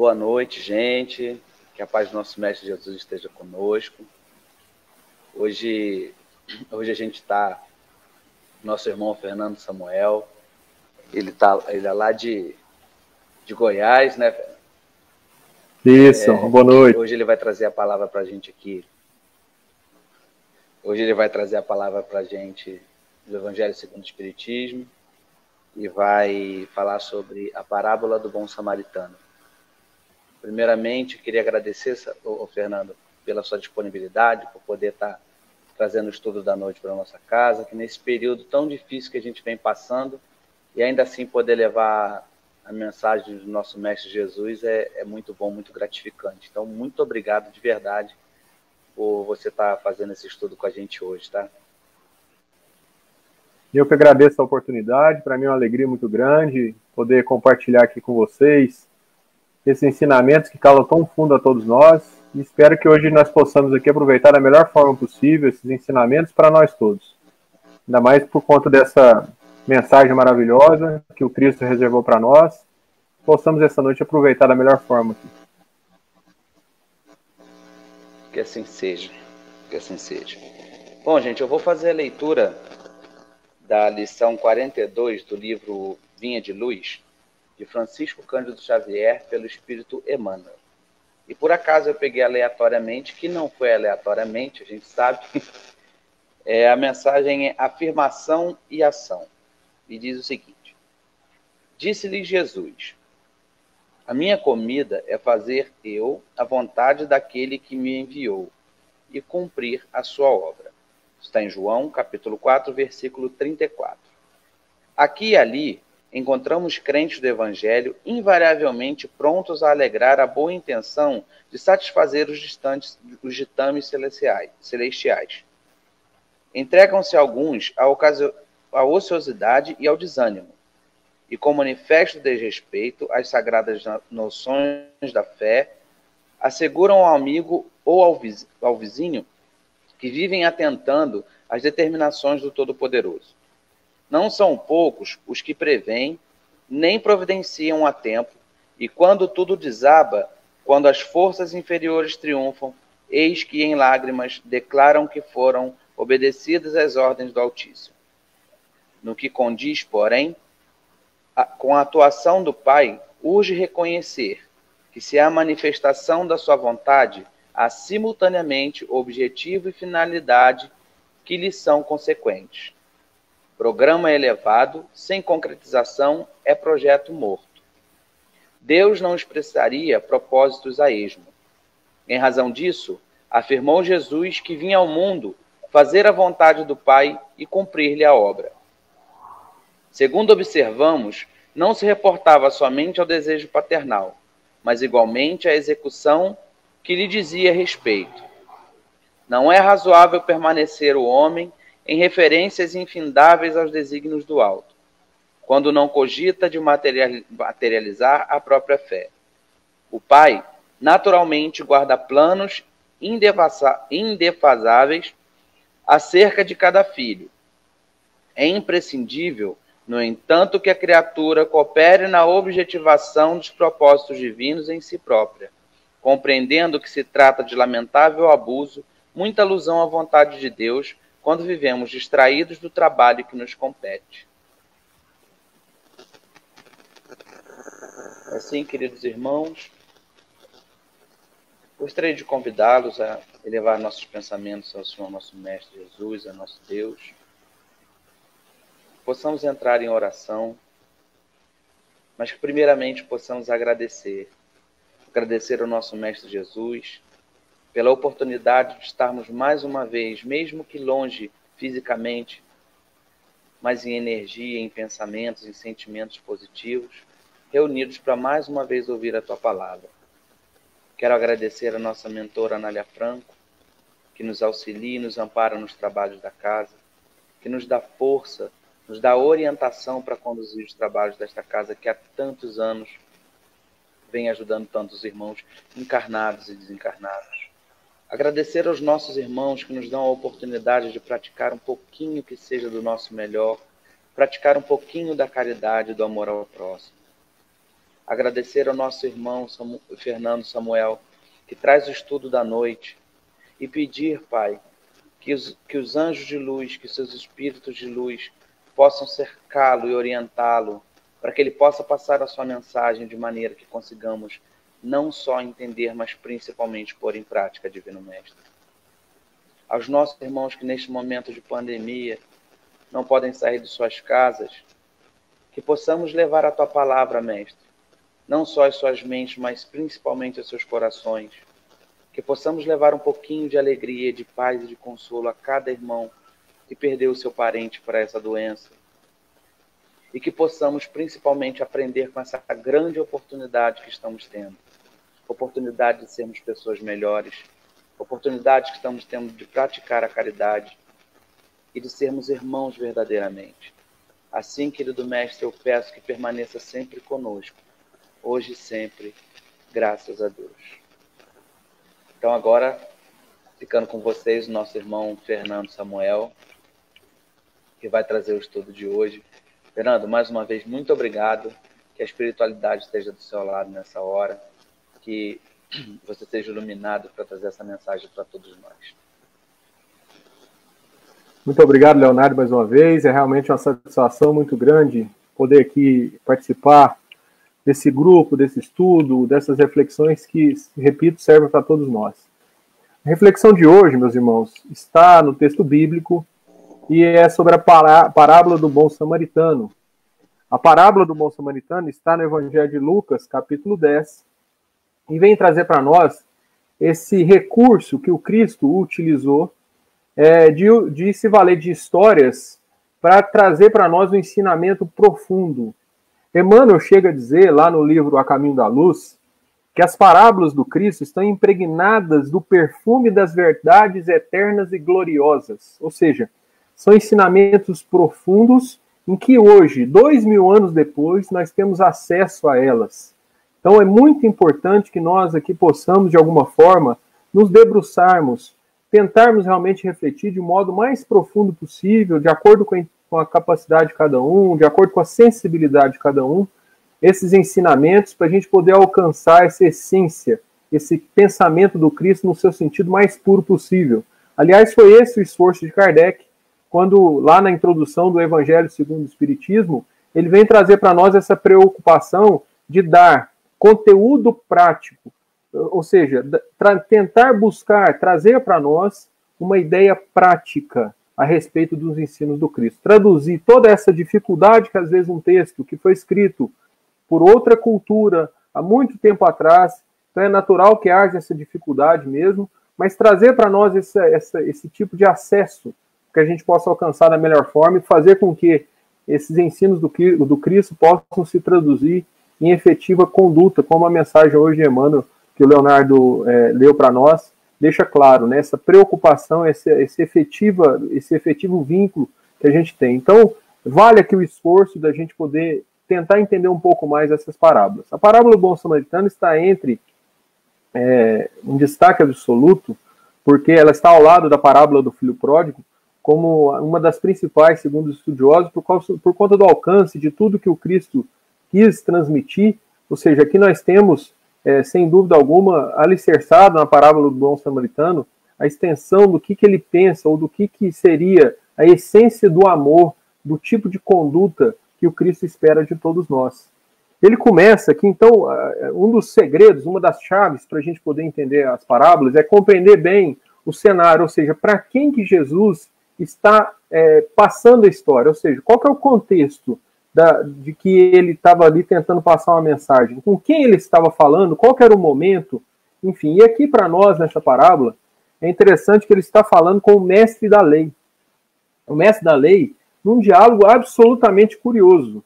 Boa noite, gente. Que a paz do nosso Mestre Jesus esteja conosco. Hoje a gente está... Nosso irmão Fernando Samuel, ele é lá de Goiás, né, Fernando? Isso, boa noite. Hoje ele vai trazer a palavra para a gente aqui. Hoje ele vai trazer a palavra para a gente do Evangelho segundo o Espiritismo e vai falar sobre a parábola do bom samaritano. Primeiramente, queria agradecer, Fernando, pela sua disponibilidade, por poder estar trazendo o estudo da noite para a nossa casa, que nesse período tão difícil que a gente vem passando, e ainda assim poder levar a mensagem do nosso Mestre Jesus é muito bom, muito gratificante. Então, muito obrigado de verdade por você estar fazendo esse estudo com a gente hoje, tá? Eu que agradeço a oportunidade, para mim é uma alegria muito grande poder compartilhar aqui com vocês esses ensinamentos que calam tão fundo a todos nós, e espero que hoje nós possamos aqui aproveitar da melhor forma possível esses ensinamentos para nós todos. Ainda mais por conta dessa mensagem maravilhosa que o Cristo reservou para nós, possamos essa noite aproveitar da melhor forma aqui. Que assim seja, que assim seja. Bom, gente, eu vou fazer a leitura da lição 42 do livro Vinha de Luz, de Francisco Cândido Xavier, pelo Espírito Emmanuel. E por acaso eu peguei aleatoriamente, que não foi aleatoriamente, a gente sabe, a mensagem é afirmação e ação. E diz o seguinte: disse-lhe Jesus: a minha comida é fazer eu a vontade daquele que me enviou e cumprir a sua obra. Está em João, capítulo 4, versículo 34. Aqui e ali encontramos crentes do Evangelho invariavelmente prontos a alegrar a boa intenção de satisfazer os ditames celestiais. Entregam-se alguns à ociosidade e ao desânimo, e com manifesto desrespeito às sagradas noções da fé, asseguram ao amigo ou ao vizinho que vivem atentando às determinações do Todo-Poderoso. Não são poucos os que preveem, nem providenciam a tempo, e quando tudo desaba, quando as forças inferiores triunfam, eis que em lágrimas declaram que foram obedecidas às ordens do Altíssimo. No que condiz, porém, com a atuação do Pai, urge reconhecer que se há manifestação da sua vontade, há simultaneamente objetivo e finalidade que lhe são consequentes. Programa elevado, sem concretização, é projeto morto. Deus não expressaria propósitos a esmo. Em razão disso, afirmou Jesus que vinha ao mundo fazer a vontade do Pai e cumprir-lhe a obra. Segundo observamos, não se reportava somente ao desejo paternal, mas igualmente à execução que lhe dizia respeito. Não é razoável permanecer o homem em referências infindáveis aos desígnios do alto, quando não cogita de materializar a própria fé. O Pai, naturalmente, guarda planos indefasáveis acerca de cada filho. É imprescindível, no entanto, que a criatura coopere na objetivação dos propósitos divinos em si própria, compreendendo que se trata de lamentável abuso, muita alusão à vontade de Deus, quando vivemos distraídos do trabalho que nos compete. Assim, queridos irmãos, gostaria de convidá-los a elevar nossos pensamentos ao Senhor, nosso Mestre Jesus, a nosso Deus. Possamos entrar em oração, mas que primeiramente possamos agradecer ao nosso Mestre Jesus pela oportunidade de estarmos mais uma vez, mesmo que longe fisicamente, mas em energia, em pensamentos, em sentimentos positivos, reunidos para mais uma vez ouvir a Tua Palavra. Quero agradecer a nossa mentora Anália Franco, que nos auxilia e nos ampara nos trabalhos da casa, que nos dá força, nos dá orientação para conduzir os trabalhos desta casa que há tantos anos vem ajudando tantos irmãos encarnados e desencarnados. Agradecer aos nossos irmãos que nos dão a oportunidade de praticar um pouquinho que seja do nosso melhor, praticar um pouquinho da caridade e do amor ao próximo. agradecer ao nosso irmão Fernando Samuel, que traz o estudo da noite, e pedir, Pai, que os anjos de luz, que seus espíritos de luz possam cercá-lo e orientá-lo, para que ele possa passar a sua mensagem de maneira que consigamos não só entender, mas principalmente pôr em prática, Divino Mestre. Aos nossos irmãos que neste momento de pandemia não podem sair de suas casas, que possamos levar a tua palavra, Mestre, não só às suas mentes, mas principalmente aos seus corações. Que possamos levar um pouquinho de alegria, de paz e de consolo a cada irmão que perdeu o seu parente para essa doença. E que possamos principalmente aprender com essa grande oportunidade que estamos tendo. Oportunidade de sermos pessoas melhores, oportunidade que estamos tendo de praticar a caridade e de sermos irmãos verdadeiramente. Assim, querido Mestre, eu peço que permaneça sempre conosco, hoje e sempre, graças a Deus. Então agora, ficando com vocês, o nosso irmão Fernando Samuel, que vai trazer o estudo de hoje. Fernando, mais uma vez, muito obrigado, que a espiritualidade esteja do seu lado nessa hora, que você seja iluminado para trazer essa mensagem para todos nós. Muito obrigado, Leonardo, mais uma vez. É realmente uma satisfação muito grande poder aqui participar desse grupo, desse estudo, dessas reflexões que, repito, servem para todos nós. A reflexão de hoje, meus irmãos, está no texto bíblico e é sobre a parábola do bom samaritano. A parábola do bom samaritano está no Evangelho de Lucas, capítulo 10, e vem trazer para nós esse recurso que o Cristo utilizou de se valer de histórias para trazer para nós um ensinamento profundo. Emmanuel chega a dizer, lá no livro A Caminho da Luz, que as parábolas do Cristo estão impregnadas do perfume das verdades eternas e gloriosas. Ou seja, são ensinamentos profundos em que hoje, 2000 anos depois, nós temos acesso a elas. Então é muito importante que nós aqui possamos, de alguma forma, nos debruçarmos, tentarmos realmente refletir de modo mais profundo possível, de acordo com a capacidade de cada um, de acordo com a sensibilidade de cada um, esses ensinamentos para a gente poder alcançar essa essência, esse pensamento do Cristo no seu sentido mais puro possível. Aliás, foi esse o esforço de Kardec, quando lá na introdução do Evangelho segundo o Espiritismo, ele vem trazer para nós essa preocupação de dar conteúdo prático, ou seja, tentar buscar, trazer para nós uma ideia prática a respeito dos ensinos do Cristo. Traduzir toda essa dificuldade que às esse um texto que foi escrito por outra cultura há muito tempo atrás, então é natural que haja essa dificuldade mesmo, mas trazer para nós esse tipo de acesso que a gente possa alcançar da melhor forma e fazer com que esses ensinos do Cristo possam se traduzir em efetiva conduta, como a mensagem hoje de Emmanuel, que o Leonardo leu para nós, deixa claro, né, essa preocupação, esse efetivo vínculo que a gente tem. Então, vale aqui o esforço da gente poder tentar entender um pouco mais essas parábolas. A parábola do bom samaritano está entre um destaque absoluto, porque ela está ao lado da parábola do filho pródigo, como uma das principais, segundo os estudiosos, por conta do alcance de tudo que o Cristo quis transmitir. Ou seja, aqui nós temos, sem dúvida alguma, alicerçado na parábola do bom samaritano, a extensão do que ele pensa, ou do que seria a essência do amor, do tipo de conduta que o Cristo espera de todos nós. Ele começa aqui, então, um dos segredos, uma das chaves para a gente poder entender as parábolas é compreender bem o cenário, ou seja, para quem que Jesus está passando a história, ou seja, qual que é o contexto de que ele estava ali tentando passar uma mensagem, com quem ele estava falando, qual que era o momento, enfim. E aqui para nós, nessa parábola, é interessante que ele está falando com o mestre da lei. O mestre da lei, num diálogo absolutamente curioso,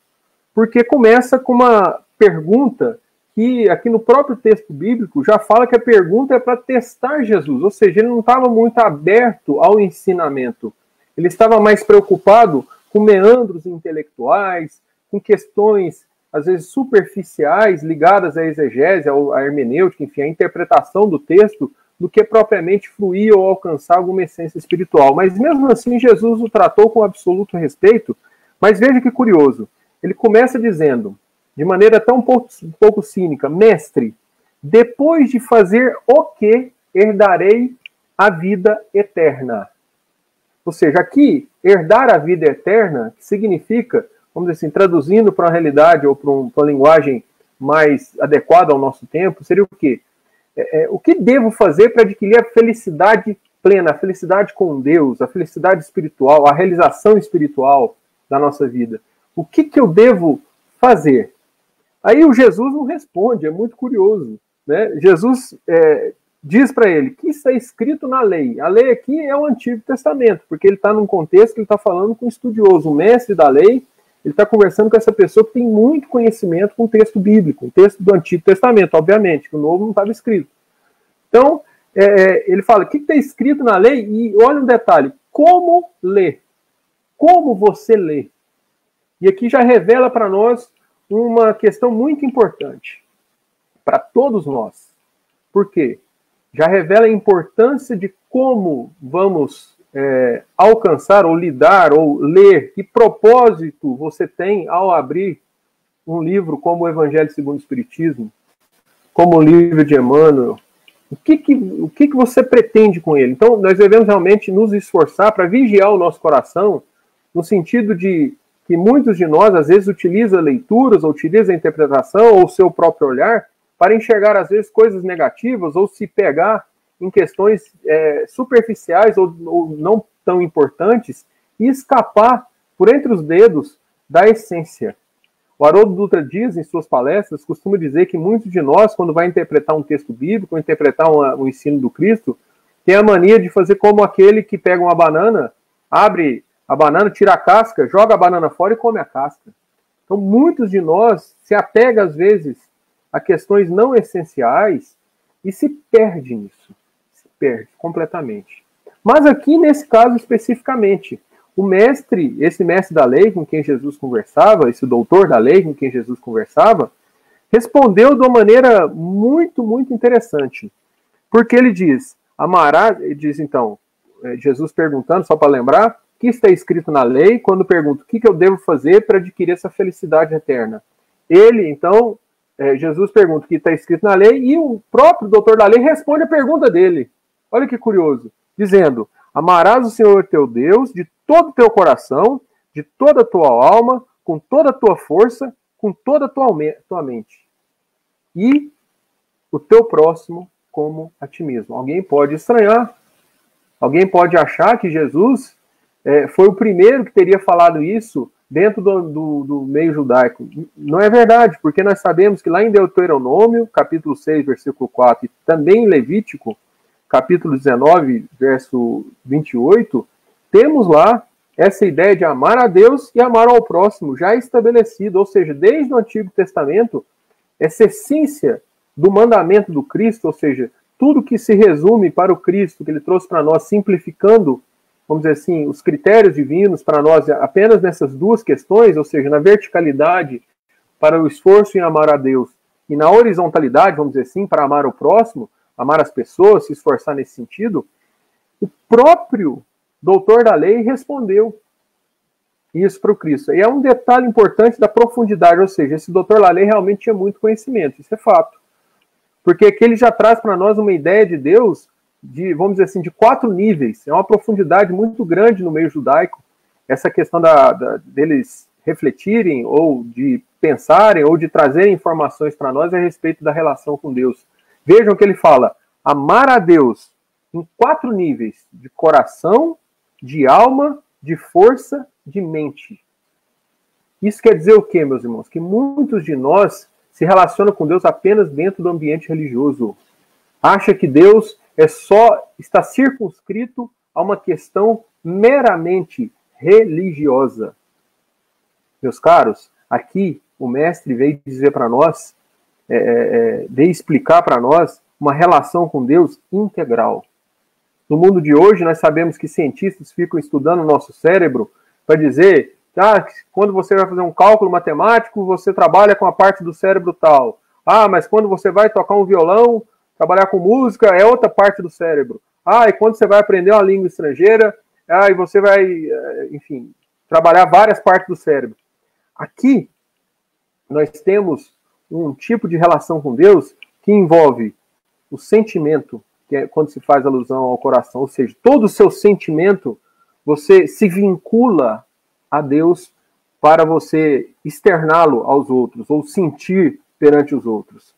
porque começa com uma pergunta que aqui no próprio texto bíblico já fala que a pergunta é para testar Jesus, ou seja, ele não estava muito aberto ao ensinamento, ele estava mais preocupado com meandros intelectuais, com questões, às vezes, superficiais, ligadas à exegese, à hermenêutica, enfim, à interpretação do texto, do que propriamente fluir ou alcançar alguma essência espiritual. Mas mesmo assim, Jesus o tratou com absoluto respeito. Mas veja que curioso, ele começa dizendo, de maneira até um pouco cínica: Mestre, depois de fazer o que herdarei a vida eterna? Ou seja, aqui, herdar a vida eterna significa, vamos dizer assim, traduzindo para uma realidade ou para uma linguagem mais adequada ao nosso tempo, seria o quê? O que devo fazer para adquirir a felicidade plena, a felicidade com Deus, a felicidade espiritual, a realização espiritual da nossa vida? O que eu devo fazer? Aí o Jesus não responde, é muito curioso, né? Jesus diz para ele que está escrito na lei. A lei aqui é o Antigo Testamento, porque ele está num contexto que ele está falando com um estudioso, um mestre da lei. Ele está conversando com essa pessoa que tem muito conhecimento com o texto bíblico, o texto do Antigo Testamento, obviamente, que o Novo não estava escrito. Então, ele fala, o que está escrito na lei? E olha um detalhe, como ler? Como você lê? E aqui já revela para nós uma questão muito importante, para todos nós. Por quê? Já revela a importância de como vamos alcançar, ou lidar, ou ler, que propósito você tem ao abrir um livro como o Evangelho segundo o Espiritismo, como o livro de Emmanuel. O que você pretende com ele? Então, nós devemos realmente nos esforçar para vigiar o nosso coração, no sentido de que muitos de nós, às vezes, utilizam leituras, ou utilizam a interpretação, ou o seu próprio olhar, para enxergar, às vezes, coisas negativas, ou se pegar em questões superficiais ou não tão importantes, e escapar por entre os dedos da essência. O Haroldo Dutra diz, em suas palestras, costuma dizer que muitos de nós, quando vai interpretar um texto bíblico, ou interpretar um ensino do Cristo, tem a mania de fazer como aquele que pega uma banana, abre a banana, tira a casca, joga a banana fora e come a casca. Então, muitos de nós se apegam, às vezes, a questões não essenciais e se perde nisso. Se perde completamente. Mas aqui, nesse caso especificamente, o mestre, esse mestre da lei com quem Jesus conversava, esse doutor da lei com quem Jesus conversava, respondeu de uma maneira muito, muito interessante. Porque ele diz, então, Jesus perguntando, só para lembrar, o que está escrito na lei, quando pergunta o que eu devo fazer para adquirir essa felicidade eterna. Ele, então, Jesus pergunta o que está escrito na lei, e o próprio doutor da lei responde a pergunta dele. Olha que curioso. Dizendo, amarás o Senhor teu Deus de todo o teu coração, de toda a tua alma, com toda a tua força, com toda a tua mente. E o teu próximo como a ti mesmo. Alguém pode estranhar, alguém pode achar que Jesus foi o primeiro que teria falado isso dentro do meio judaico. Não é verdade, porque nós sabemos que lá em Deuteronômio, capítulo 6, versículo 4, e também em Levítico, capítulo 19, verso 28, temos lá essa ideia de amar a Deus e amar ao próximo, já estabelecido, ou seja, desde o Antigo Testamento, essa essência do mandamento do Cristo, ou seja, tudo que se resume para o Cristo, que ele trouxe para nós, simplificando, vamos dizer assim, os critérios divinos para nós apenas nessas duas questões, ou seja, na verticalidade para o esforço em amar a Deus e na horizontalidade, vamos dizer assim, para amar o próximo, amar as pessoas, se esforçar nesse sentido, o próprio doutor da lei respondeu isso para o Cristo. E é um detalhe importante da profundidade, ou seja, esse doutor da lei realmente tinha muito conhecimento, isso é fato. Porque aqui ele já traz para nós uma ideia de Deus, vamos dizer assim, de 4 níveis. É uma profundidade muito grande no meio judaico, essa questão deles refletirem, ou de pensarem, ou de trazerem informações para nós a respeito da relação com Deus. Vejam que ele fala, amar a Deus em 4 níveis, de coração, de alma, de força, de mente. Isso quer dizer o quê, meus irmãos? Que muitos de nós se relacionam com Deus apenas dentro do ambiente religioso. Acha que Deus está circunscrito a uma questão meramente religiosa. Meus caros, aqui o mestre veio dizer para nós, veio explicar para nós uma relação com Deus integral. No mundo de hoje, nós sabemos que cientistas ficam estudando o nosso cérebro para dizer quando você vai fazer um cálculo matemático, você trabalha com a parte do cérebro tal. Mas quando você vai tocar um violão, trabalhar com música, é outra parte do cérebro. E quando você vai aprender uma língua estrangeira, e você vai, enfim, trabalhar várias partes do cérebro. Aqui, nós temos um tipo de relação com Deus que envolve o sentimento, que é quando se faz alusão ao coração, ou seja, todo o seu sentimento, você se vincula a Deus para você externá-lo aos outros, ou sentir perante os outros.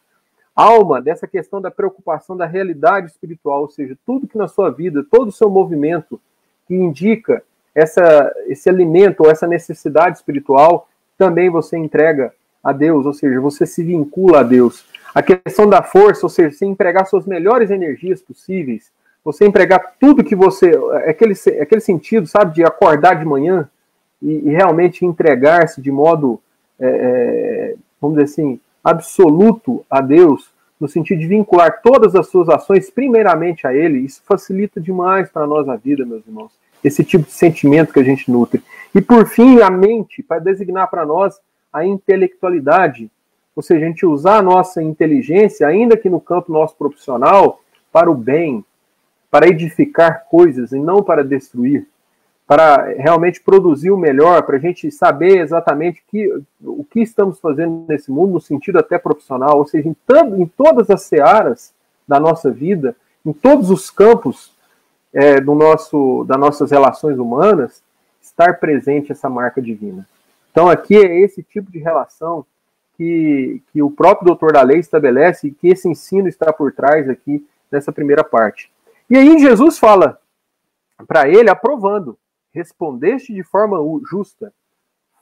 Alma, dessa questão da preocupação da realidade espiritual, ou seja, tudo que na sua vida, todo o seu movimento que indica esse alimento ou essa necessidade espiritual, também você entrega a Deus, ou seja, você se vincula a Deus. A questão da força, ou seja, você empregar suas melhores energias possíveis, você empregar tudo que você... Aquele sentido, sabe, de acordar de manhã e realmente entregar-se de modo, vamos dizer assim, absoluto a Deus, no sentido de vincular todas as suas ações primeiramente a Ele. Isso facilita demais para nós a vida, meus irmãos. Esse tipo de sentimento que a gente nutre. E por fim, a mente, para designar para nós a intelectualidade, ou seja, a gente usar a nossa inteligência, ainda que no campo nosso profissional, para o bem, para edificar coisas e não para destruir, para realmente produzir o melhor, para a gente saber exatamente o que estamos fazendo nesse mundo, no sentido até profissional, ou seja, em todas as searas da nossa vida, em todos os campos das nossas relações humanas, estar presente essa marca divina. Então aqui é esse tipo de relação que o próprio doutor da lei estabelece e que esse ensino está por trás aqui nessa primeira parte. E aí Jesus fala para ele, aprovando: respondeste de forma justa,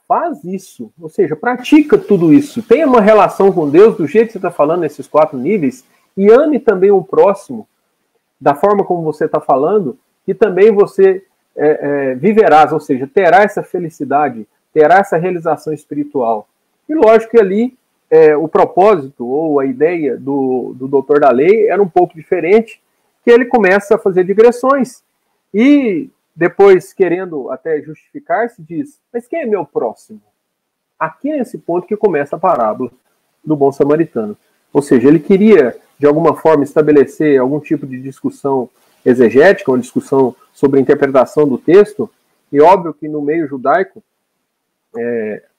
faz isso, ou seja, pratica tudo isso, tenha uma relação com Deus do jeito que você está falando nesses 4 níveis, e ame também o próximo da forma como você está falando, que também você viverás, ou seja, terá essa felicidade, terá essa realização espiritual. E lógico que ali o propósito ou a ideia do doutor da lei era um pouco diferente, que ele começa a fazer digressões e depois, querendo até justificar-se, diz: mas quem é meu próximo? Aqui é esse ponto que começa a parábola do bom samaritano. Ou seja, ele queria, de alguma forma, estabelecer algum tipo de discussão exegética, uma discussão sobre a interpretação do texto, e óbvio que no meio judaico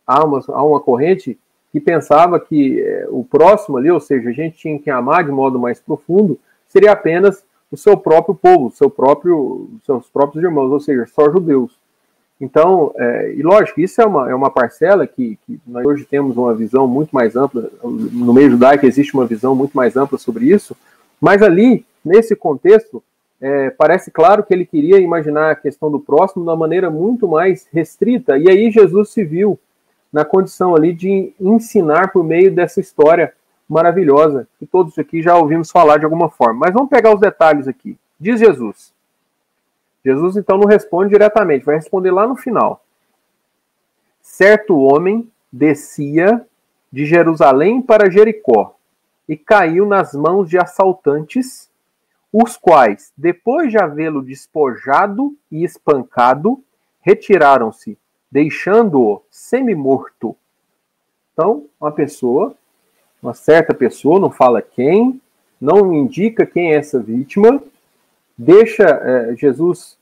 há uma corrente que pensava que o próximo ali, ou seja, a gente tinha que amar de modo mais profundo, seria apenas o seu próprio povo, seus próprios irmãos, ou seja, só judeus. Então, e lógico, isso é uma parcela que nós hoje temos uma visão muito mais ampla, no meio judaico existe uma visão muito mais ampla sobre isso, mas ali, nesse contexto, parece claro que ele queria imaginar a questão do próximo de uma maneira muito mais restrita, e aí Jesus se viu na condição ali de ensinar por meio dessa história maravilhosa, que todos aqui já ouvimos falar de alguma forma. Mas vamos pegar os detalhes aqui. Diz Jesus. Jesus, então, não responde diretamente, vai responder lá no final. Certo homem descia de Jerusalém para Jericó e caiu nas mãos de assaltantes, os quais, depois de havê-lo despojado e espancado, retiraram-se, deixando-o semi-morto. Então, uma certa pessoa, não fala quem, não indica quem é essa vítima, Jesus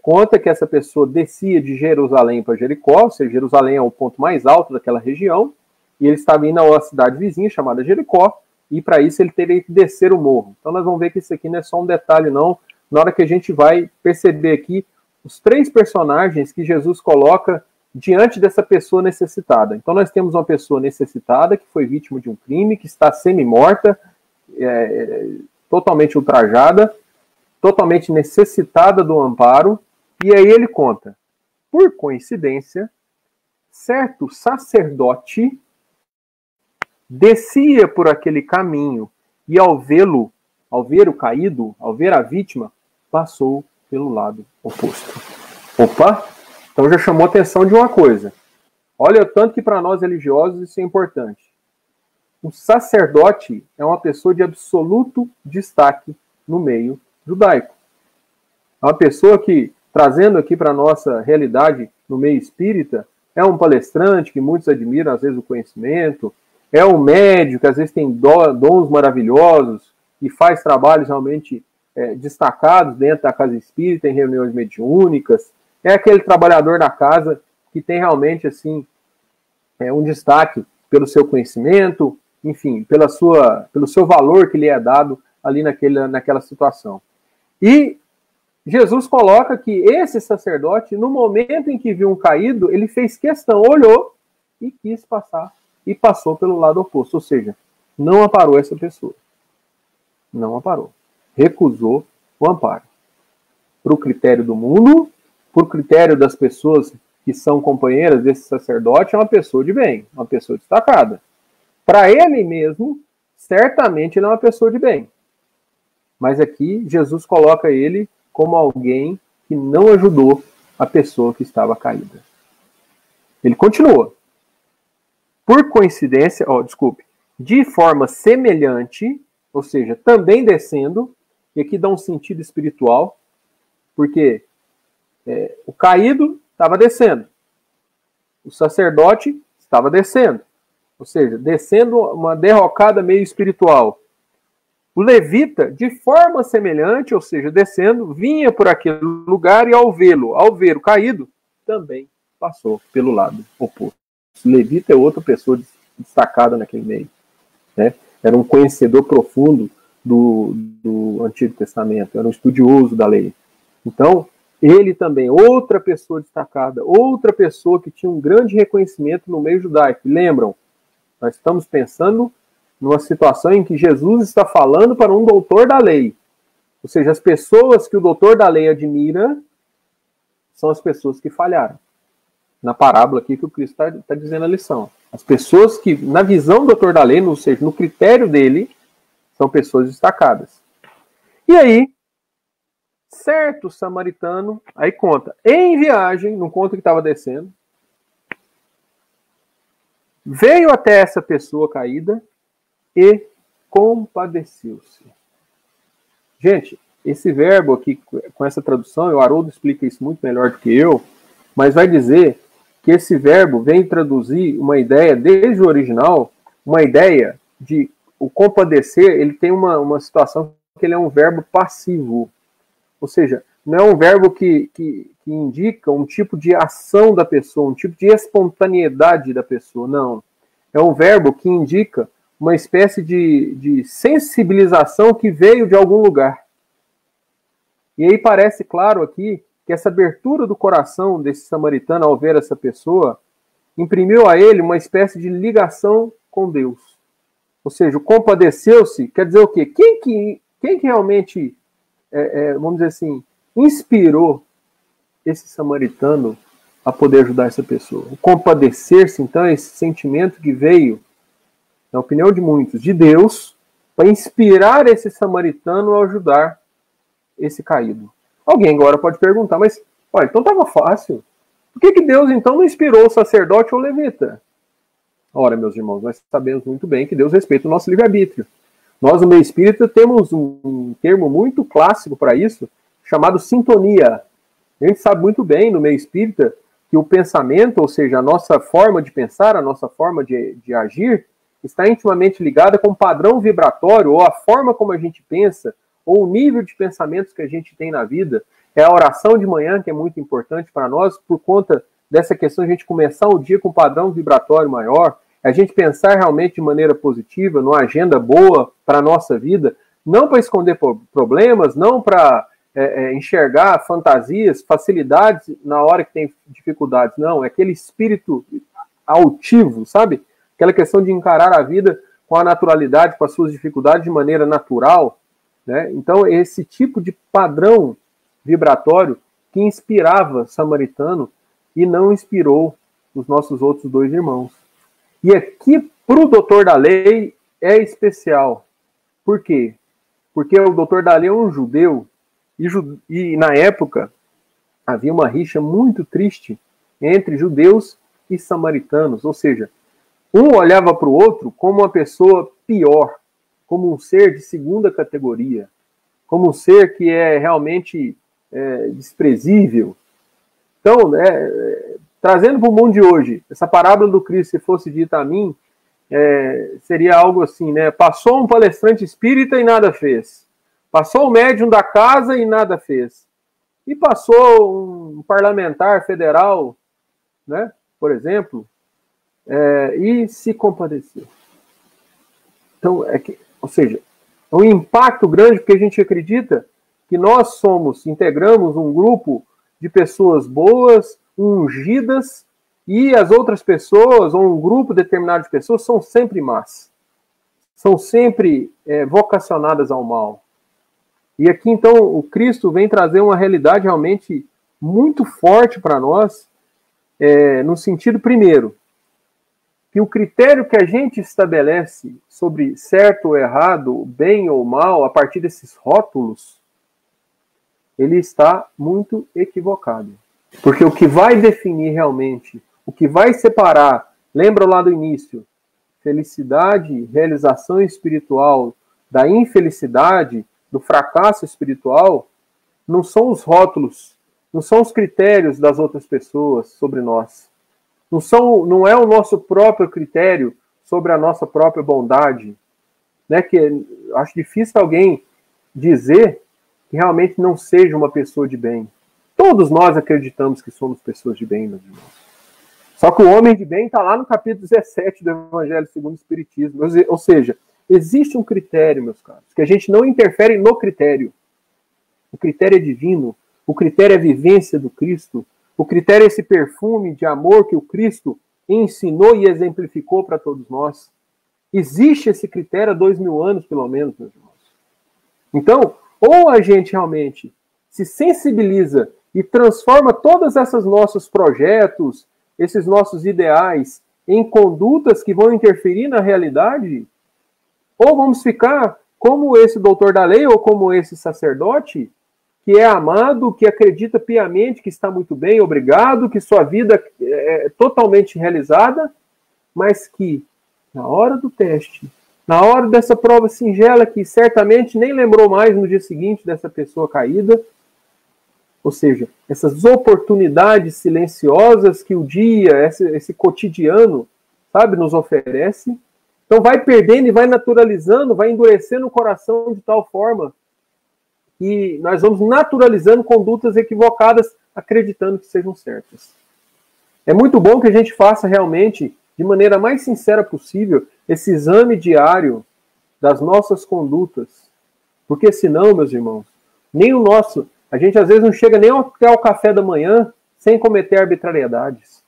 conta que essa pessoa descia de Jerusalém para Jericó, ou seja, Jerusalém é o ponto mais alto daquela região, e ele estava indo a uma cidade vizinha chamada Jericó, e para isso ele teria que descer o morro. Então nós vamos ver que isso aqui não é só um detalhe não, na hora que a gente vai perceber aqui os 3 personagens que Jesus coloca diante dessa pessoa necessitada. Então nós temos uma pessoa necessitada que foi vítima de um crime, que está semi-morta, totalmente ultrajada, totalmente necessitada do amparo, e aí ele conta: por coincidência, certo sacerdote descia por aquele caminho e ao ver o caído, ao ver a vítima, passou pelo lado oposto. Opa! Então já chamou a atenção de uma coisa. Olha o tanto que para nós religiosos isso é importante. O sacerdote é uma pessoa de absoluto destaque no meio judaico. É uma pessoa que, trazendo aqui para a nossa realidade no meio espírita, é um palestrante que muitos admiram, às vezes, o conhecimento, é um médico que às vezes tem dons maravilhosos e faz trabalhos realmente destacados dentro da casa espírita, em reuniões mediúnicas. É aquele trabalhador da casa que tem realmente assim um destaque pelo seu conhecimento, enfim, pelo seu valor que lhe é dado ali naquela situação. E Jesus coloca que esse sacerdote, no momento em que viu um caído, ele fez questão, olhou e quis passar, e passou pelo lado oposto, ou seja, não amparou essa pessoa. Não amparou. Recusou o amparo. Para o critério do mundo, por critério das pessoas que são companheiras desse sacerdote, é uma pessoa de bem, uma pessoa destacada. Para ele mesmo, certamente ele é uma pessoa de bem. Mas aqui, Jesus coloca ele como alguém que não ajudou a pessoa que estava caída. Ele continua. Por coincidência, de forma semelhante, ou seja, também descendo, e aqui dá um sentido espiritual, porque o caído estava descendo, o sacerdote estava descendo, ou seja, descendo uma derrocada meio espiritual. O levita, de forma semelhante, ou seja, descendo, vinha por aquele lugar e ao ver o caído, também passou pelo lado oposto. O levita é outra pessoa destacada naquele meio, né? Era um conhecedor profundo do Antigo Testamento, era um estudioso da lei. Então, ele também, outra pessoa destacada, outra pessoa que tinha um grande reconhecimento no meio judaico. Lembram? Nós estamos pensando numa situação em que Jesus está falando para um doutor da lei. Ou seja, as pessoas que o doutor da lei admira são as pessoas que falharam. Na parábola aqui que o Cristo está dizendo a lição. As pessoas que, na visão do doutor da lei, ou seja, no critério dele, são pessoas destacadas. E aí, certo samaritano, aí conta, em viagem, não conta que estava descendo, veio até essa pessoa caída e compadeceu-se. Gente, esse verbo aqui, com essa tradução, o Haroldo explica isso muito melhor do que eu, mas vai dizer que esse verbo vem traduzir uma ideia, desde o original, uma ideia de o compadecer, ele tem uma situação que ele é um verbo passivo. Ou seja, não é um verbo que indica um tipo de ação da pessoa, um tipo de espontaneidade da pessoa, não. É um verbo que indica uma espécie de sensibilização que veio de algum lugar. E aí parece claro aqui que essa abertura do coração desse samaritano ao ver essa pessoa imprimiu a ele uma espécie de ligação com Deus. Ou seja, o compadeceu-se quer dizer o quê? Quem que realmente, vamos dizer assim, inspirou esse samaritano a poder ajudar essa pessoa? O compadecer-se, então, é esse sentimento que veio, na opinião de muitos, de Deus, para inspirar esse samaritano a ajudar esse caído. Alguém agora pode perguntar, mas, olha, então estava fácil. Por que Deus, então, não inspirou o sacerdote ou o levita? Ora, meus irmãos, nós sabemos muito bem que Deus respeita o nosso livre-arbítrio. Nós, no meio espírita, temos um termo muito clássico para isso, chamado sintonia. A gente sabe muito bem, no meio espírita, que o pensamento, ou seja, a nossa forma de pensar, a nossa forma de agir, está intimamente ligada com o padrão vibratório, ou a forma como a gente pensa, ou o nível de pensamentos que a gente tem na vida. É a oração de manhã que é muito importante para nós, por conta dessa questão de a gente começar o dia com um padrão vibratório maior, a gente pensar realmente de maneira positiva, numa agenda boa para a nossa vida, não para esconder problemas, não para enxergar fantasias, facilidades na hora que tem dificuldades, não, é aquele espírito altivo, sabe? Aquela questão de encarar a vida com a naturalidade, com as suas dificuldades de maneira natural, né? Então, esse tipo de padrão vibratório que inspirava Samaritano e não inspirou os nossos outros dois irmãos. E aqui, para o doutor da lei, é especial. Por quê? Porque o doutor da lei é um judeu, e na época havia uma rixa muito triste entre judeus e samaritanos, ou seja, um olhava para o outro como uma pessoa pior, como um ser de segunda categoria, como um ser que é realmente desprezível. Então, trazendo para o mundo de hoje, essa parábola do Cristo, se fosse dita a mim, seria algo assim, né? Passou um palestrante espírita e nada fez. Passou o médium da casa e nada fez. E passou um parlamentar federal, né, por exemplo, e se compadecer. Então, ou seja, é um impacto grande, porque a gente acredita que nós integramos um grupo de pessoas boas, ungidas, e as outras pessoas, ou um grupo determinado de pessoas, são sempre más. São sempre vocacionadas ao mal. E aqui, então, o Cristo vem trazer uma realidade realmente muito forte para nós, no sentido, primeiro, que o critério que a gente estabelece sobre certo ou errado, bem ou mal, a partir desses rótulos, ele está muito equivocado. Porque o que vai definir realmente, o que vai separar, lembra lá do início, felicidade, realização espiritual, da infelicidade, do fracasso espiritual, não são os rótulos, não são os critérios das outras pessoas sobre nós. Não é o nosso próprio critério sobre a nossa própria bondade. Né? Que acho difícil alguém dizer que realmente não seja uma pessoa de bem. Todos nós acreditamos que somos pessoas de bem, meus irmãos. Só que o homem de bem está lá no capítulo 17 do Evangelho segundo o Espiritismo. Ou seja, existe um critério, meus caros, que a gente não interfere no critério. O critério é divino, o critério é a vivência do Cristo, o critério é esse perfume de amor que o Cristo ensinou e exemplificou para todos nós. Existe esse critério há 2000 anos, pelo menos, meus irmãos. Então, ou a gente realmente se sensibiliza e transforma todos esses nossos projetos, esses nossos ideais, em condutas que vão interferir na realidade, ou vamos ficar como esse doutor da lei ou como esse sacerdote, que é amado, que acredita piamente que está muito bem, obrigado, que sua vida é totalmente realizada, mas que, na hora do teste, na hora dessa prova singela, que certamente nem lembrou mais no dia seguinte dessa pessoa caída, ou seja, essas oportunidades silenciosas que o dia, esse cotidiano, sabe, nos oferece, então vai perdendo e vai naturalizando, vai endurecendo o coração de tal forma que nós vamos naturalizando condutas equivocadas, acreditando que sejam certas. É muito bom que a gente faça realmente, de maneira mais sincera possível, esse exame diário das nossas condutas. Porque senão, meus irmãos, a gente às vezes não chega nem até ao café da manhã sem cometer arbitrariedades,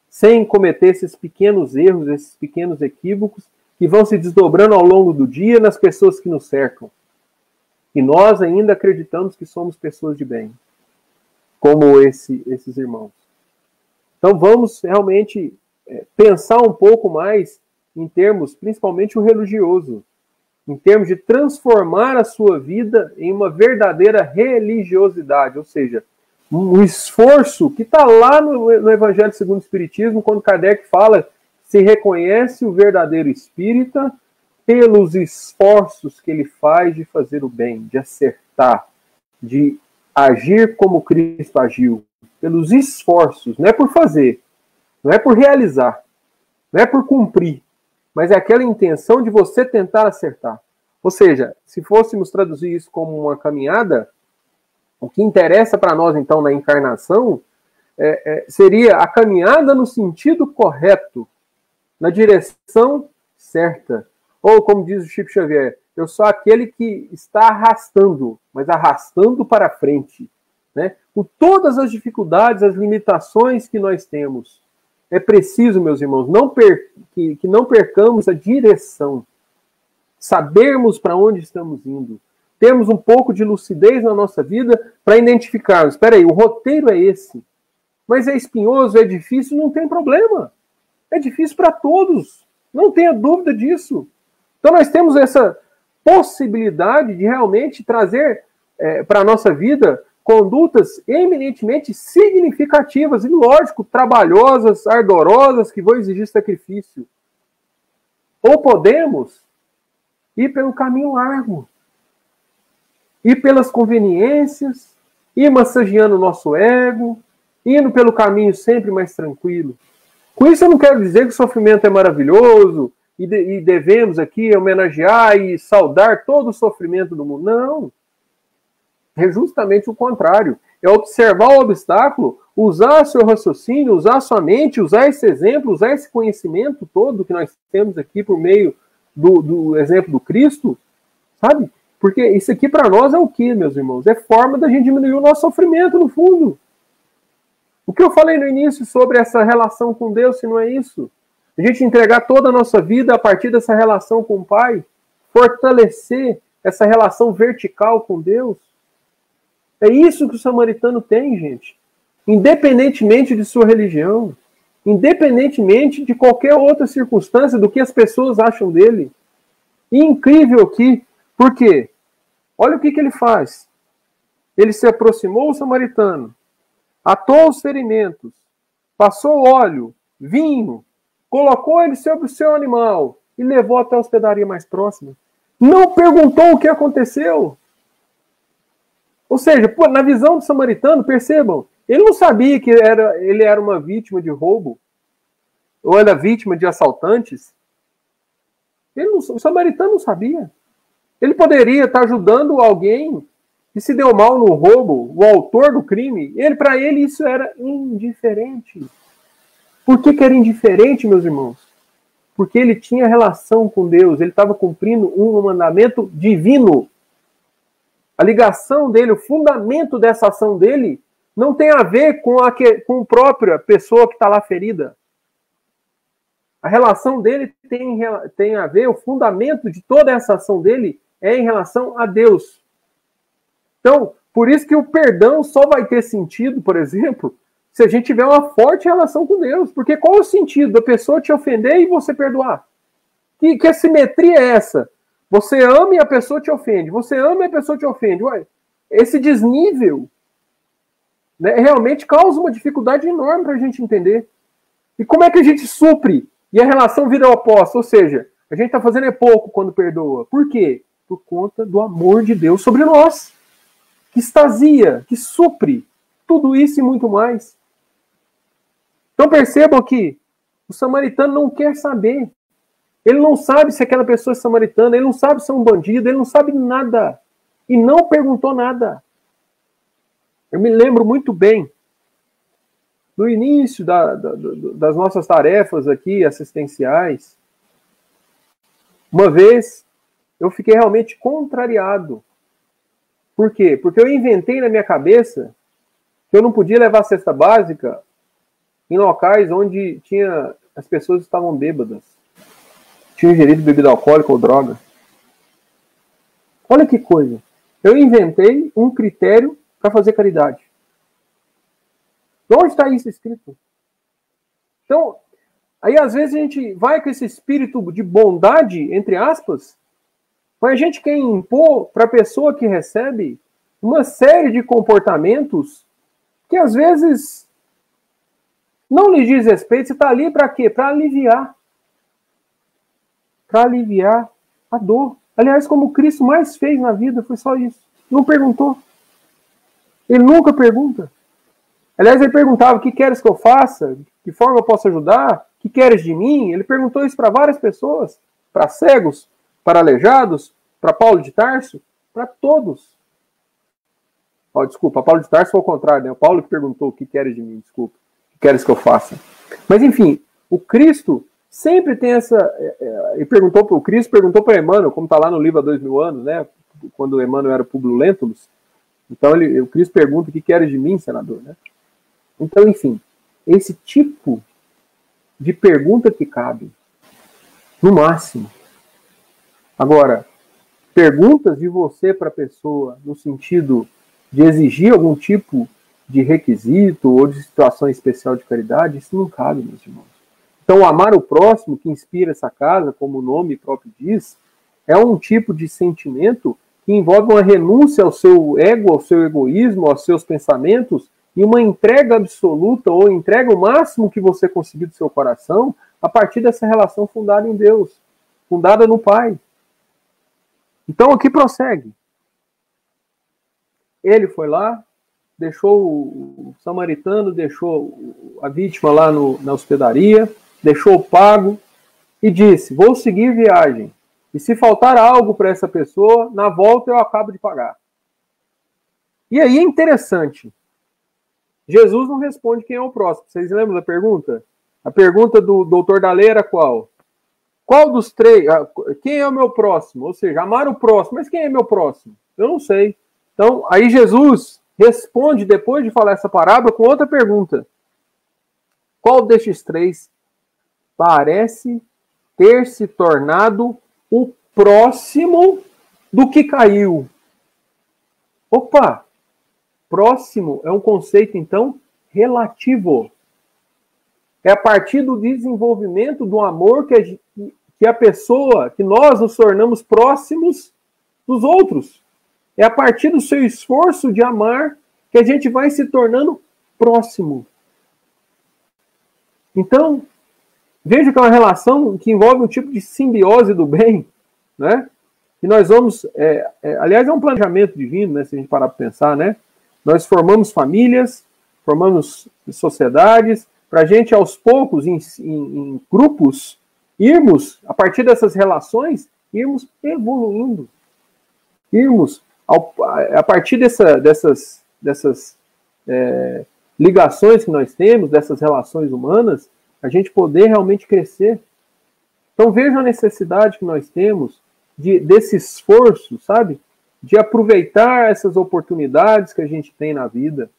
sem cometer esses pequenos erros, esses pequenos equívocos que vão se desdobrando ao longo do dia nas pessoas que nos cercam. E nós ainda acreditamos que somos pessoas de bem, como esses irmãos. Então vamos realmente pensar um pouco mais em termos, principalmente o religioso, em termos de transformar a sua vida em uma verdadeira religiosidade, ou seja, um esforço que está lá no Evangelho segundo o Espiritismo, quando Kardec fala, se reconhece o verdadeiro espírita pelos esforços que ele faz de fazer o bem, de acertar, de agir como Cristo agiu, pelos esforços, não é por fazer, não é por realizar, não é por cumprir, mas é aquela intenção de você tentar acertar. Ou seja, se fôssemos traduzir isso como uma caminhada, o que interessa para nós, então, na encarnação, seria a caminhada no sentido correto, na direção certa. Ou, como diz o Chico Xavier, eu sou aquele que está arrastando, mas arrastando para frente. Né? Com todas as dificuldades, as limitações que nós temos, é preciso, meus irmãos, que não percamos a direção. Sabermos para onde estamos indo. Termos um pouco de lucidez na nossa vida para identificarmos. Espera aí, o roteiro é esse. Mas é espinhoso, é difícil, não tem problema. É difícil para todos. Não tenha dúvida disso. Então nós temos essa possibilidade de realmente trazer para a nossa vida condutas eminentemente significativas e, lógico, trabalhosas, ardorosas, que vão exigir sacrifício. Ou podemos ir pelo caminho largo, ir pelas conveniências, ir massageando o nosso ego, indo pelo caminho sempre mais tranquilo. Com isso eu não quero dizer que o sofrimento é maravilhoso e devemos aqui homenagear e saudar todo o sofrimento do mundo. Não. É justamente o contrário. é observar o obstáculo, usar seu raciocínio, usar sua mente, usar esse exemplo, usar esse conhecimento todo que nós temos aqui por meio do exemplo do Cristo, sabe? Porque isso aqui para nós é o que, meus irmãos? É forma da gente diminuir o nosso sofrimento, no fundo. O que eu falei no início sobre essa relação com Deus, se não é isso? A gente entregar toda a nossa vida a partir dessa relação com o Pai, fortalecer essa relação vertical com Deus. É isso que o samaritano tem, gente. Independentemente de sua religião, independentemente de qualquer outra circunstância, do que as pessoas acham dele. E incrível aqui, por quê? Olha o que ele faz. Ele se aproximou do samaritano, atou os ferimentos, passou óleo, vinho, colocou ele sobre o seu animal e levou até a hospedaria mais próxima. Não perguntou o que aconteceu. Ou seja, na visão do samaritano, percebam, ele não sabia que ele era uma vítima de roubo, ou era vítima de assaltantes. O samaritano não sabia. Ele poderia estar ajudando alguém que se deu mal no roubo, o autor do crime. Para ele isso era indiferente. Por que era indiferente, meus irmãos? Porque ele tinha relação com Deus, ele estava cumprindo um mandamento divino. A ligação dele, o fundamento dessa ação dele, não tem a ver com a própria pessoa que está lá ferida. A relação dele tem a ver, o fundamento de toda essa ação dele é em relação a Deus. Então, por isso que o perdão só vai ter sentido, por exemplo, se a gente tiver uma forte relação com Deus. Porque qual é o sentido da pessoa te ofender e você perdoar? Que assimetria é essa? Você ama e a pessoa te ofende. Você ama e a pessoa te ofende. Ué, esse desnível, né, realmente causa uma dificuldade enorme para a gente entender. E como é que a gente supre? E a relação vira oposta. Ou seja, a gente está fazendo pouco quando perdoa. Por quê? Por conta do amor de Deus sobre nós. Que extasia, que supre tudo isso e muito mais. Então percebam que o samaritano não quer saber. Ele não sabe se aquela pessoa é samaritana, ele não sabe se é um bandido, ele não sabe nada. E não perguntou nada. Eu me lembro muito bem, no início das nossas tarefas aqui, assistenciais, uma vez eu fiquei realmente contrariado. Por quê? Porque eu inventei na minha cabeça que eu não podia levar cesta básica em locais onde as pessoas estavam bêbadas. Tinham ingerido bebida alcoólica ou droga. Olha que coisa. Eu inventei um critério para fazer caridade. Onde está isso escrito? Então, aí às vezes a gente vai com esse espírito de bondade, entre aspas, mas a gente quer impor para a pessoa que recebe uma série de comportamentos que às vezes não lhe diz respeito. Você está ali para quê? Para aliviar. Para aliviar a dor. Aliás, como o Cristo mais fez na vida, foi só isso. Não perguntou. Ele nunca pergunta. Aliás, ele perguntava: o que queres que eu faça? De que forma eu posso ajudar? O que queres de mim? Ele perguntou isso para várias pessoas. Para cegos, para aleijados, para Paulo de Tarso, para todos. Desculpa, Paulo de Tarso foi ao contrário, né? O Paulo que perguntou: o que queres de mim? Desculpa. O que queres que eu faça? Mas enfim, o Cristo sempre tem essa... O Cristo perguntou para Emmanuel, como está lá no livro há 2000 anos, né? Quando Emmanuel era Públio Lentulus. Então o Cristo pergunta: o que queres de mim, senador? Né? Então, enfim, esse tipo de pergunta que cabe, no máximo. Agora, perguntas de você para a pessoa no sentido de exigir algum tipo de requisito ou de situação especial de caridade, isso não cabe, meus irmãos. Então, amar o próximo, que inspira essa casa, como o nome próprio diz, é um tipo de sentimento que envolve uma renúncia ao seu ego, ao seu egoísmo, aos seus pensamentos, e uma entrega absoluta, ou entrega o máximo que você conseguir do seu coração, a partir dessa relação fundada em Deus, fundada no Pai. Então, aqui prossegue. Ele foi lá, deixou o samaritano, deixou a vítima lá na hospedaria, deixou pago e disse: vou seguir viagem. E se faltar algo para essa pessoa, na volta eu acabo de pagar. E aí é interessante. Jesus não responde quem é o próximo. Vocês lembram da pergunta? A pergunta do doutor Dalei era qual? Qual dos três? Quem é o meu próximo? Ou seja, amar o próximo. Mas quem é meu próximo? Eu não sei. Então, aí Jesus responde, depois de falar essa parábola, com outra pergunta. Qual destes três parece ter se tornado o próximo do que caiu? Opa! Próximo é um conceito, então, relativo. É a partir do desenvolvimento do amor que a pessoa, que nós nos tornamos próximos dos outros. É a partir do seu esforço de amar que a gente vai se tornando próximo. Então, veja que é uma relação que envolve um tipo de simbiose do bem, né? E nós vamos, aliás, é um planejamento divino, né? Se a gente parar para pensar, né? Nós formamos famílias, formamos sociedades, para a gente, aos poucos, em grupos, irmos, a partir dessas relações, irmos evoluindo. Irmos, a partir dessas ligações que nós temos, dessas relações humanas, a gente poder realmente crescer. Então veja a necessidade que nós temos desse esforço, sabe? De aproveitar essas oportunidades que a gente tem na vida,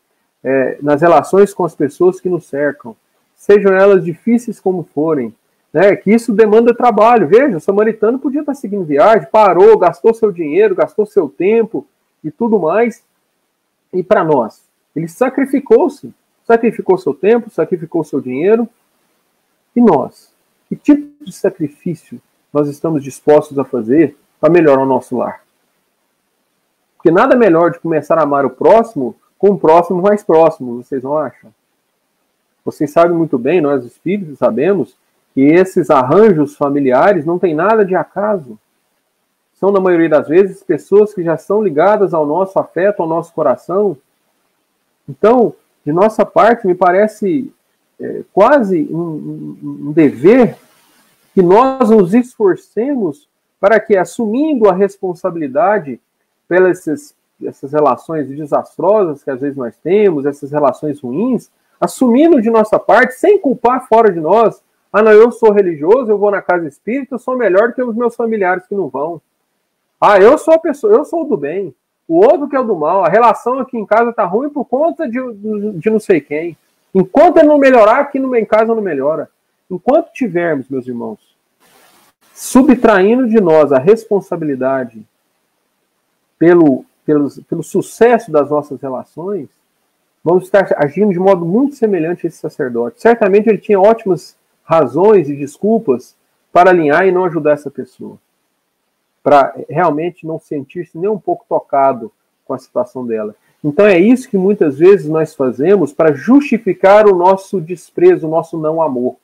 nas relações com as pessoas que nos cercam, sejam elas difíceis como forem, né? Que isso demanda trabalho. Veja, o samaritano podia estar seguindo viagem, parou, gastou seu dinheiro, gastou seu tempo e tudo mais. E para nós, ele sacrificou-se, sacrificou seu tempo, sacrificou seu dinheiro. E nós? Que tipo de sacrifício nós estamos dispostos a fazer para melhorar o nosso lar? Porque nada melhor de começar a amar o próximo com o próximo mais próximo, vocês não acham? Vocês sabem muito bem, nós espíritos sabemos, que esses arranjos familiares não têm nada de acaso. São, na maioria das vezes, pessoas que já são ligadas ao nosso afeto, ao nosso coração. Então, de nossa parte, me parece quase um dever que nós nos esforcemos para que, assumindo a responsabilidade pelas essas relações desastrosas que às vezes nós temos, essas relações ruins, assumindo de nossa parte, sem culpar fora de nós, não, eu sou religioso, eu vou na casa espírita, eu sou melhor do que os meus familiares que não vão. Eu sou a pessoa, eu sou o do bem, o outro que é o do mal, a relação aqui em casa tá ruim por conta de não sei quem. Enquanto ele não melhorar, aqui em casa não melhora. Enquanto tivermos, meus irmãos, subtraindo de nós a responsabilidade pelo sucesso das nossas relações, vamos estar agindo de modo muito semelhante a esse sacerdote. Certamente ele tinha ótimas razões e desculpas para alinhar e não ajudar essa pessoa, para realmente não sentir-se nem um pouco tocado com a situação dela. Então é isso que muitas vezes nós fazemos para justificar o nosso desprezo, o nosso não amor.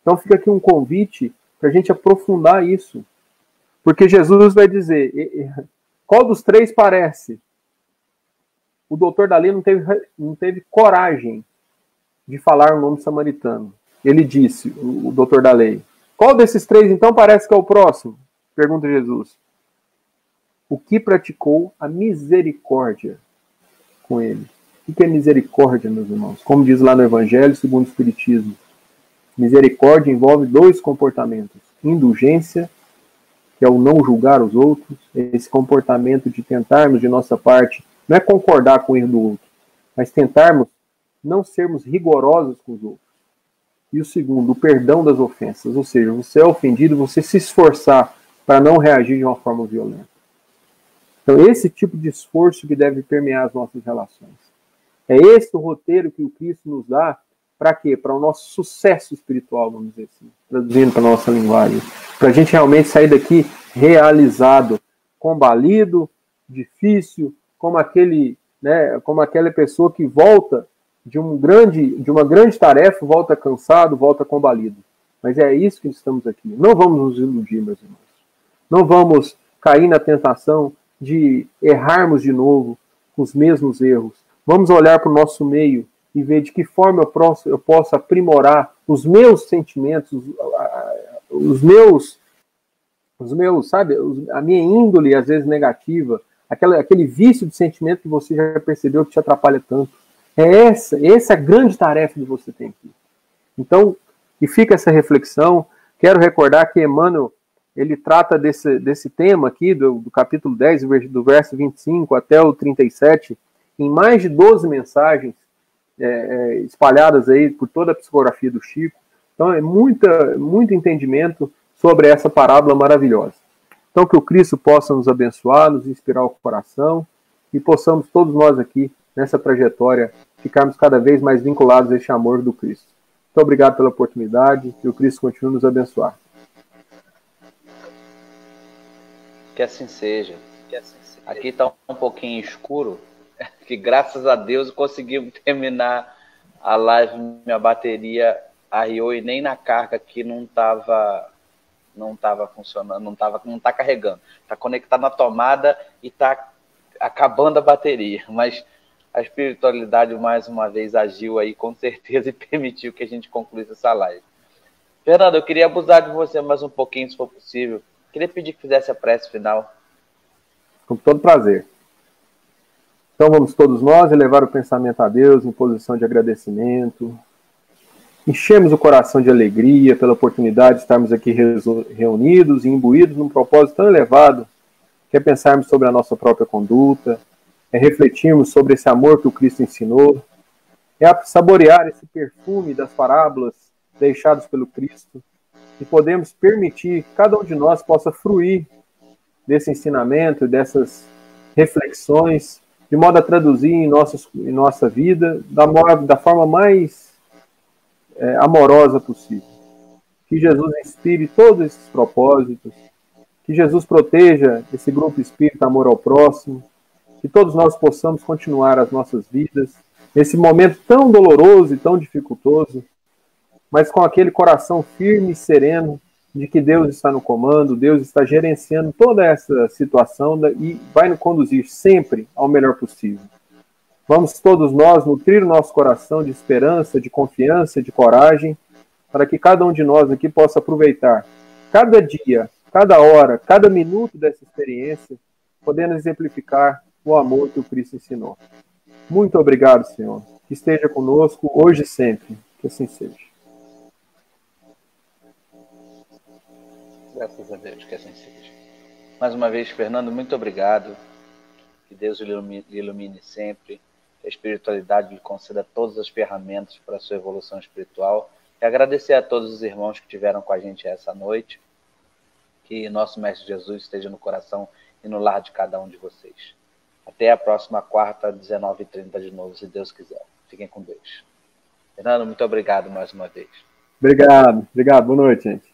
Então fica aqui um convite para a gente aprofundar isso. Porque Jesus vai dizer, qual dos três parece? O doutor Dalei não teve coragem de falar o nome samaritano. Ele disse, o doutor Dalei, qual desses três então parece que é o próximo? Pergunta Jesus. O que praticou a misericórdia com ele? O que é misericórdia, meus irmãos? Como diz lá no Evangelho segundo o Espiritismo, misericórdia envolve dois comportamentos. Indulgência, que é o não julgar os outros, esse comportamento de tentarmos de nossa parte, não é concordar com o erro do outro, mas tentarmos não sermos rigorosos com os outros. E o segundo, o perdão das ofensas, ou seja, você é ofendido, você se esforçar para não reagir de uma forma violenta. Então, esse tipo de esforço que deve permear as nossas relações. É esse o roteiro que o Cristo nos dá, para quê? Para o nosso sucesso espiritual, vamos dizer assim, traduzindo para a nossa linguagem. Para a gente realmente sair daqui realizado, combalido, difícil, como aquela pessoa que volta de uma grande tarefa, volta cansado, volta combalido. Mas é isso que estamos aqui. Não vamos nos iludir, meus irmãos. Não vamos cair na tentação de errarmos de novo com os mesmos erros. Vamos olhar para o nosso meio e ver de que forma eu posso aprimorar os meus sentimentos, os meus, sabe, a minha índole, às vezes, negativa, aquele vício de sentimento que você já percebeu que te atrapalha tanto. Essa é a grande tarefa que você tem aqui. Então, e fica essa reflexão. Quero recordar que Emmanuel, ele trata desse tema aqui, do capítulo 10, do verso 25 até o 37, em mais de 12 mensagens espalhadas aí por toda a psicografia do Chico. Então, é muito entendimento sobre essa parábola maravilhosa. Então, que o Cristo possa nos abençoar, nos inspirar o coração e possamos todos nós aqui, nessa trajetória, ficarmos cada vez mais vinculados a este amor do Cristo. Muito obrigado pela oportunidade e o Cristo continue nos abençoar. Que assim seja. Aqui está um pouquinho escuro, que graças a Deus conseguimos terminar a live, minha bateria arriou e nem na carga aqui não estava funcionando, não está carregando. Está conectado na tomada e está acabando a bateria, mas a espiritualidade mais uma vez agiu aí com certeza e permitiu que a gente concluísse essa live. Fernando, eu queria abusar de você mais um pouquinho, se for possível. Queria pedir que fizesse a prece final. Com todo prazer. Então vamos todos nós elevar o pensamento a Deus em posição de agradecimento. Enchemos o coração de alegria pela oportunidade de estarmos aqui reunidos e imbuídos num propósito tão elevado, que é pensarmos sobre a nossa própria conduta, é refletirmos sobre esse amor que o Cristo ensinou, é saborear esse perfume das parábolas deixadas pelo Cristo e podemos permitir que cada um de nós possa fruir desse ensinamento, dessas reflexões, de modo a traduzir em nossa vida da forma mais amorosa possível. Que Jesus inspire todos esses propósitos, que Jesus proteja esse grupo espírita Amor ao Próximo, que todos nós possamos continuar as nossas vidas nesse momento tão doloroso e tão dificultoso, mas com aquele coração firme e sereno de que Deus está no comando, Deus está gerenciando toda essa situação e vai nos conduzir sempre ao melhor possível. Vamos todos nós nutrir o nosso coração de esperança, de confiança, de coragem, para que cada um de nós aqui possa aproveitar cada dia, cada hora, cada minuto dessa experiência, podendo exemplificar o amor que o Cristo ensinou. Muito obrigado, Senhor. Que esteja conosco hoje e sempre. Que assim seja. Graças a Deus, que assim seja. Mais uma vez, Fernando, muito obrigado. Que Deus lhe ilumine sempre. Que a espiritualidade lhe conceda todas as ferramentas para a sua evolução espiritual. E agradecer a todos os irmãos que estiveram com a gente essa noite. Que nosso Mestre Jesus esteja no coração e no lar de cada um de vocês. Até a próxima quarta, 19h30 de novo, se Deus quiser. Fiquem com Deus. Fernando, muito obrigado mais uma vez. Obrigado. Boa noite, gente.